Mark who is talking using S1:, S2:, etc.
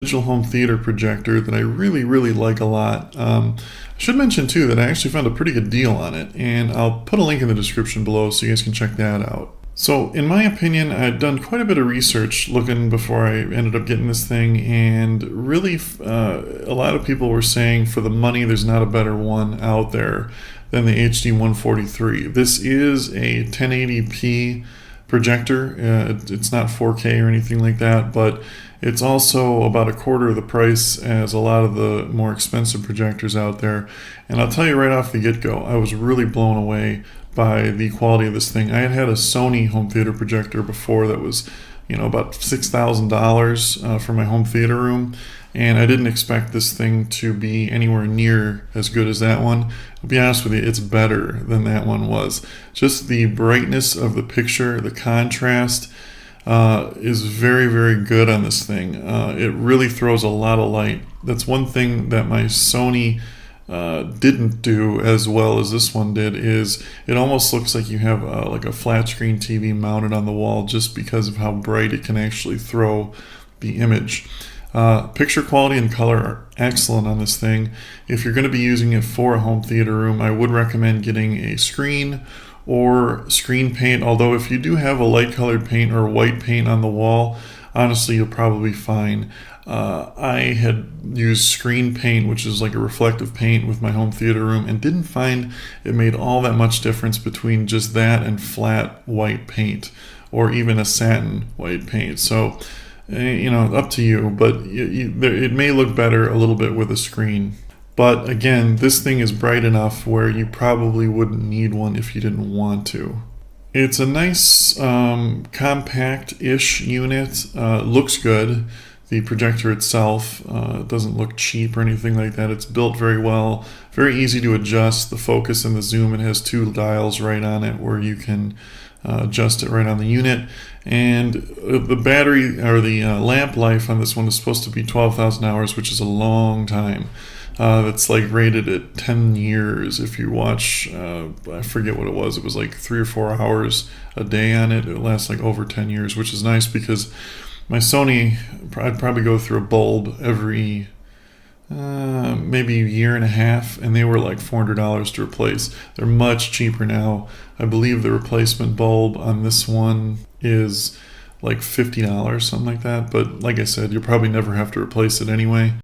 S1: Digital home theater projector that I really like a lot. I should mention too that I actually found a pretty good deal on it, and I'll put a link in the description below so you guys can check that out. So in my opinion, I'd done quite a bit of research looking before I ended up getting this thing, and really a lot of people were saying for the money there's not a better one out there than the HD143. This is a 1080p projector. It's not 4K or anything like that, but it's also about a quarter of the price as a lot of the more expensive projectors out there. And I'll tell you right off the get-go, I was really blown away by the quality of this thing. I had a Sony home theater projector before that was, about $6,000 for my home theater room, and I didn't expect this thing to be anywhere near as good as that one. I'll be honest with you, it's better than that one was. Just the brightness of the picture, the contrast, is very good on this thing. It really throws a lot of light. That's one thing that my Sony didn't do as well as this one did. Is it almost looks like you have like a flat screen TV mounted on the wall, just because of how bright it can actually throw the image. Picture quality and color are excellent on this thing. If you're going to be using it for a home theater room, I would recommend getting a screen or screen paint, although if you do have a light colored paint or white paint on the wall, honestly you'll probably be fine. I had used screen paint, which is like a reflective paint, with my home theater room, and didn't find it made all that much difference between just that and flat white paint, or even a satin white paint. So up to you, but it may look better a little bit with a screen. But again, this thing is bright enough where you probably wouldn't need one if you didn't want to. It's a nice compact-ish unit. Looks good. The projector itself doesn't look cheap or anything like that. It's built very well, very easy to adjust the focus and the zoom. It has two dials right on it where you can adjust it right on the unit. And the battery, or the lamp life on this one, is supposed to be 12,000 hours, which is a long time. That's like rated at 10 years. If you watch, I forget what it was like 3 or 4 hours a day on it. It lasts like over 10 years, which is nice, because my Sony, I'd probably go through a bulb every maybe a year and a half, and they were like $400 to replace. They're much cheaper now. I believe the replacement bulb on this one is like $50, something like that. But like I said, you'll probably never have to replace it anyway.